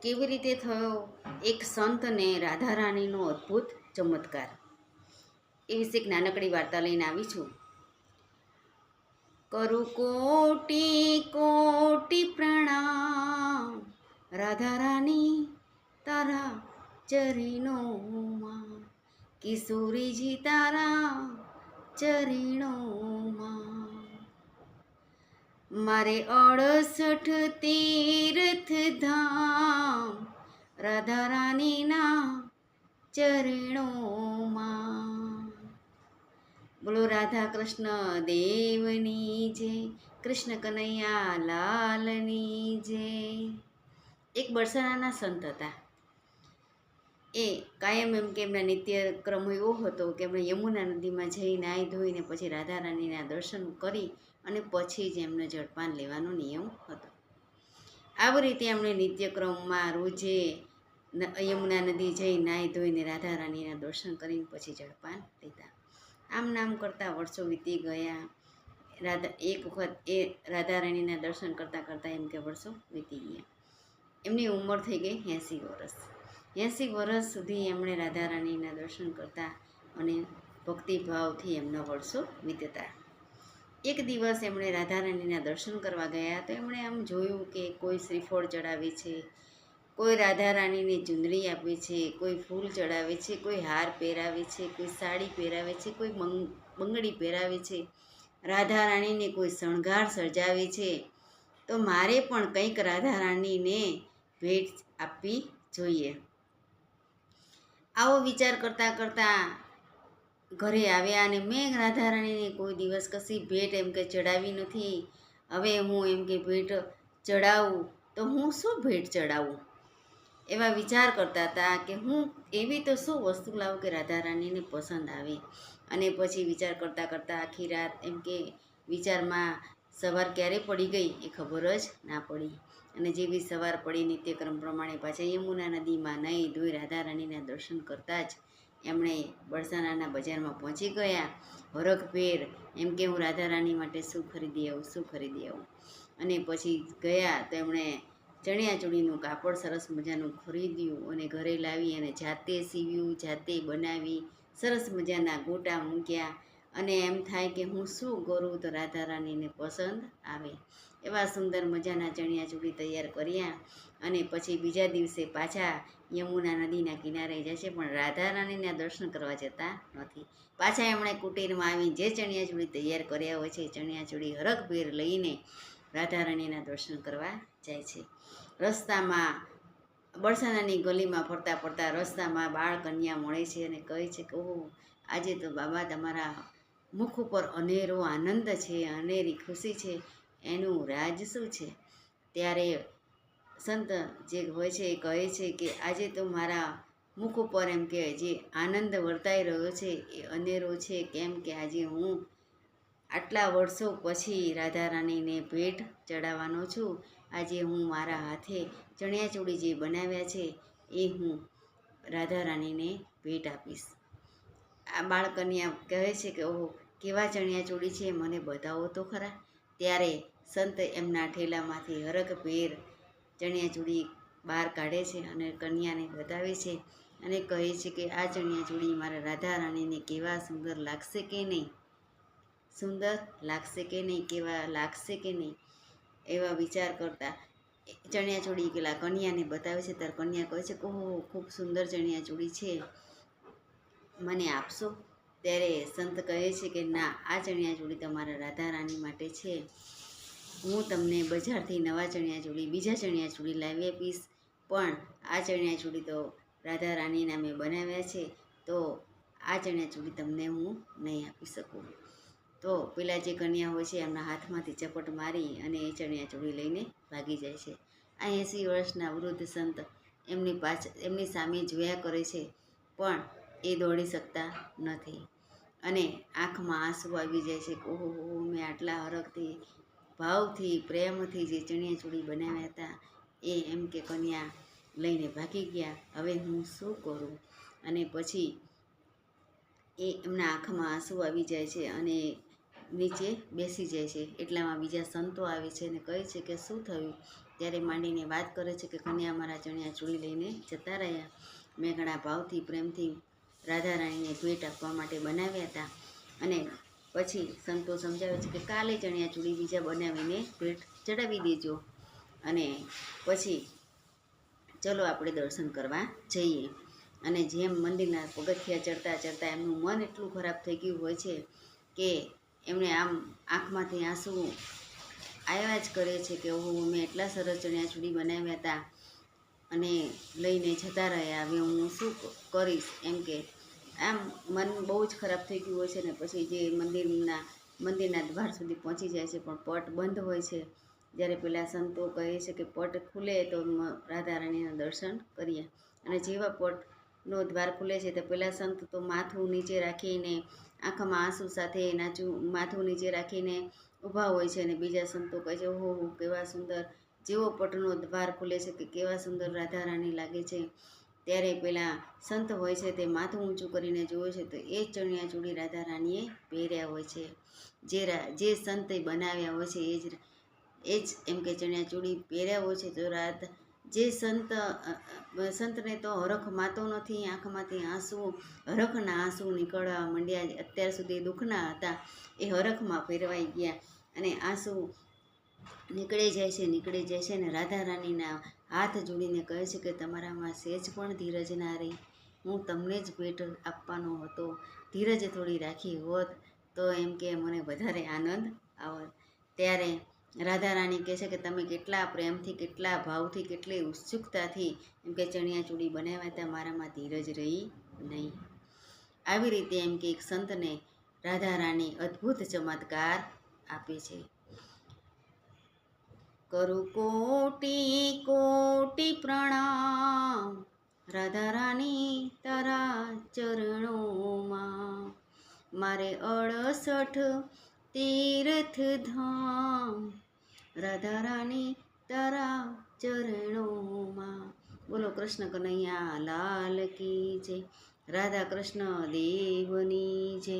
કેવી રીતે થયો એક સંત ને રાધા રાણીનો અદ્ભુત ચમત્કાર, એ વિશે એક નાનકડી વાર્તા લઈને આવી છું. કરું કોટી કોટી પ્રણામ રાધા રાણી તારા ચરણોમાં, કિશોરીજી તારા ચરણોમાં. મારે 68 તીર્થ ધામ રાધા રાણીના ચરણોમાં. બોલો રાધા કૃષ્ણ દેવની જય, કૃષ્ણ કનૈયા લાલની જય. એક બરસાનાના સંત હતા. એ કાયમ એમ કે એમના નિત્યક્રમ એવો હતો કે એમણે યમુના નદીમાં જઈ નાહી ધોઈને પછી રાધા રાણીના દર્શન કરી અને પછી જ એમને જળપાન લેવાનો નિયમ હતો. આવી રીતે એમણે નિત્યક્રમમાં રોજે યમુના નદી જઈ નાહી ધોઈને રાધા રાણીના દર્શન કરીને પછી જળપાન લેતા. આમ નામ કરતાં વર્ષો વીતી ગયા. એક વખત એ રાધા રાણીના દર્શન કરતાં કરતાં એમ કે વર્ષો વીતી ગયા. એમની ઉંમર થઈ ગઈ 80 વર્ષ. 80 વર્ષ સુધી એમણે રાધા રાણીના દર્શન કરતા અને ભક્તિભાવથી એમના વર્ષો વીતતા. એક દિવસ એમણે રાધા રાણીના દર્શન કરવા ગયા તો એમણે આમ જોયું કે કોઈ શ્રીફળ ચડાવે છે, કોઈ રાધા રાણીને ચુંદડી આપે છે, કોઈ ફૂલ ચડાવે છે, કોઈ હાર પહેરાવે છે, કોઈ સાડી પહેરાવે છે, કોઈ બંગડી પહેરાવે છે, રાધા રાણીને કોઈ શણગાર સર્જાવે છે. તો મારે પણ કંઈક રાધા રાણીને ભેટ આપવી જોઈએ. આવો વિચાર કરતાં કરતાં ઘરે આવ્યા અને મેં રાધા રાણીને કોઈ દિવસ કશી ભેટ એમ કે ચડાવી નથી. હવે હું એમ કે ભેટ ચડાવું તો હું શું ભેટ ચડાવું એવા વિચાર કરતા હતા કે હું એવી તો શું વસ્તુ લાવું કે રાધા રાણીને પસંદ આવે. અને પછી વિચાર કરતાં કરતાં આખી રાત એમ કે વિચારમાં સવાર ક્યારે પડી ગઈ એ ખબર જ ના પડી. અને જેવી સવાર પડી નિત્યક્રમ પ્રમાણે પાછા યમુના નદીમાં નહીં ધોઈ રાધા રાણીના દર્શન કરતાં જ એમણે બરસાનાના બજારમાં પહોંચી ગયા. હરખભેર એમ કે હું રાધા રાણી માટે શું ખરીદી આવું, શું ખરીદી આવું. અને પછી ગયા તો એમણે ચણિયાચોળીનું કાપડ સરસ મજાનું ખરીદ્યું અને ઘરે લાવી અને જાતે સીવ્યું, જાતે બનાવી, સરસ મજાના ગોટા મૂક્યા. અને એમ થાય કે હું શું કરું તો રાધા રાણીને પસંદ આવે. એવા સુંદર મજાના ચણિયાચોળી તૈયાર કર્યા અને પછી બીજા દિવસે પાછા યમુના નદીના કિનારે જશે પણ રાધા રાણીના દર્શન કરવા જતા નથી. પાછા એમણે કુટીરમાં આવી જે ચણિયાચોળી તૈયાર કર્યા હોય છે એ ચણિયાચોળી હરખભેર લઈને રાધા રાણીના દર્શન કરવા જાય છે. રસ્તામાં બરસાનાની ગલીમાં ફરતા ફરતા રસ્તામાં બાળ કન્યા મળે છે અને કહે છે કે ઓહ, આજે તો બાબા તમારા મુખ ઉપર અનેરો આનંદ છે, અનેરી ખુશી છે, એનું રાજ શું છે? ત્યારે સંત જે હોય છે એ કહે છે કે આજે તો મારા મુખ ઉપર એમ કે જે આનંદ વર્તાઈ રહ્યો છે એ અનેરો છે. કેમ કે આજે હું આટલા વર્ષો પછી રાધા રાણીને ભેટ ચડાવવાનો છું. આજે હું મારા હાથે ચણિયાચોળી જે બનાવ્યા છે એ હું રાધા રાણીને ભેટ આપીશ. આ બાળકન્યા કહે છે કે ઓહ, કેવા ચણિયાચોળી છે, મને બતાવો તો ખરા. ત્યારે સંત એમના ઠેલામાંથી હરખભેર ચણિયાચોળી બહાર કાઢે છે અને કન્યાને બતાવે છે અને કહે છે કે આ ચણિયાચોળી મારા રાધા રાણીને કેવા સુંદર લાગશે કે નહીં, સુંદર લાગશે કે નહીં, કેવા લાગશે કે નહીં, એવા વિચાર કરતા ચણિયાચોળી પેલા કન્યાને બતાવે છે. ત્યારે કન્યા કહે છે કે ઓહો, ખૂબ સુંદર ચણિયાચોળી છે, મને આપશો? ત્યારે સંત કહે છે કે ના, આ ચણિયાચોળી તમારા રાધા રાણી માટે છે. હું તમને બજારથી નવા ચણિયાચોળી, બીજા ચણિયાચોળી લાવી આપીશ, પણ આ ચણિયાચોળી તો રાધા રાણીના મેં બનાવ્યા છે, તો આ ચણિયાચોળી તમને હું નહીં આપી શકું. તો પેલા જે કન્યા હોય છે એમના હાથમાંથી ચપટ મારી અને એ ચણિયાચોળી લઈને ભાગી જાય છે. આ 80 વર્ષના વૃદ્ધ સંત એમની સામે જોયા કરે છે પણ એ દોડી શકતા નથી અને આંખમાં આંસુ આવી જાય છે કે ઓહો, મેં આટલા હરખથી, ભાવથી, પ્રેમથી જે ચણિયાચોળી બનાવ્યા હતા એ એમ કે કન્યા લઈને ભાગી ગયા. હવે હું શું કરું? અને પછી એમના આંખમાં આંસુ આવી જાય છે અને નીચે બેસી જાય છે. એટલામાં બીજા સંતો આવે છે અને કહે છે કે શું થયું? ત્યારે માંડીને વાત કરે છે કે કન્યા મારા ચણિયા ચોળી લઈને જતા રહ્યા. મેં ઘણા ભાવથી પ્રેમથી રાધા રાણીને ભેટ આપવા માટે બનાવ્યા હતા. અને પછી સંતો સમજાવે છે કે કાલે ચણિયા ચોળી બીજા બનાવીને ભેટ ચડાવી દેજો. અને પછી ચલો આપણે દર્શન કરવા જઈએ. અને જેમ મંદિરના પગથિયા ચડતા ચડતા એમનું મન એટલું ખરાબ થઈ ગયું હોય છે કે એમણે આમ આંખમાંથી આંસુ આવ્યા જ કરે છે કે ઓહો, મેં એટલા સરસ ચણિયાચોળી બનાવ્યા હતા અને લઈને જતા રહ્યા, હવે હું શું કરીશ એમ કે આમ મન બહુ જ ખરાબ થઈ ગયું હોય છે. ને પછી જે મંદિરના દ્વાર સુધી પહોંચી જાય છે, પણ પટ બંધ હોય છે. જ્યારે પેલા સંતો કહે છે કે પટ ખુલે તો રાધા રાણીના દર્શન કરીએ. અને જેવા પટનો દ્વાર ખુલે છે તો પેલા સંત તો માથું નીચે રાખીને આંખમાં આંસુ સાથે માથું નીચે રાખીને ઊભા હોય છે. અને બીજા સંતો કહે છે ઓહો કેવા સુંદર, જેવો પટનો દ્વાર ખુલે છે કે કેવા સુંદર રાધા રાણી લાગે છે. ત્યારે પેલા સંત હોય છે તે માથું ઊંચું કરીને જોવે છે તો એ જ ચણિયાચોળી રાધા રાણીએ પહેર્યા હોય છે. જે સંતે બનાવ્યા હોય છે એ જ એમ કે ચણિયાચોળી પહેર્યા હોય છે. તો જે સંતને તો હરખ માતો નથી, આંખમાંથી હરખના આંસુ નીકળવા માંડ્યા. અત્યાર સુધી દુઃખના હતા એ હરખમાં ફેરવાઈ ગયા અને આંસુ નીકળી જાય છે. ને રાધા રાણીના હાથ જોડીને કહે છે કે તમારામાં સહેજ પણ ધીરજ ના રહી, હું તમને જ ભેટ આપવાનો હતો, ધીરજ થોડી રાખી હોત તો એમ કે મને વધારે આનંદ આવત. ત્યારે રાધા રાણી કહે છે કે તમે કેટલા પ્રેમથી, કેટલા ભાવથી, કેટલી ઉત્સુકતાથી એમ કે ચણિયાચોળી બનાવ્યા હતા, મારામાં ધીરજ રહી નહીં. આવી રીતે એમ કે એક સંતને રાધા રાણી અદ્ભુત ચમત્કાર આપે છે. કરું કોટી કોટી પ્રણામ રાધા રાણી તારા ચરણોમાં, મારે 68 તીર્થ ધામ રાધા રાણી તારા ચરણોમાં. બોલો કૃષ્ણ કનૈયા લાલ કી જય, રાધા કૃષ્ણ દેવની જય.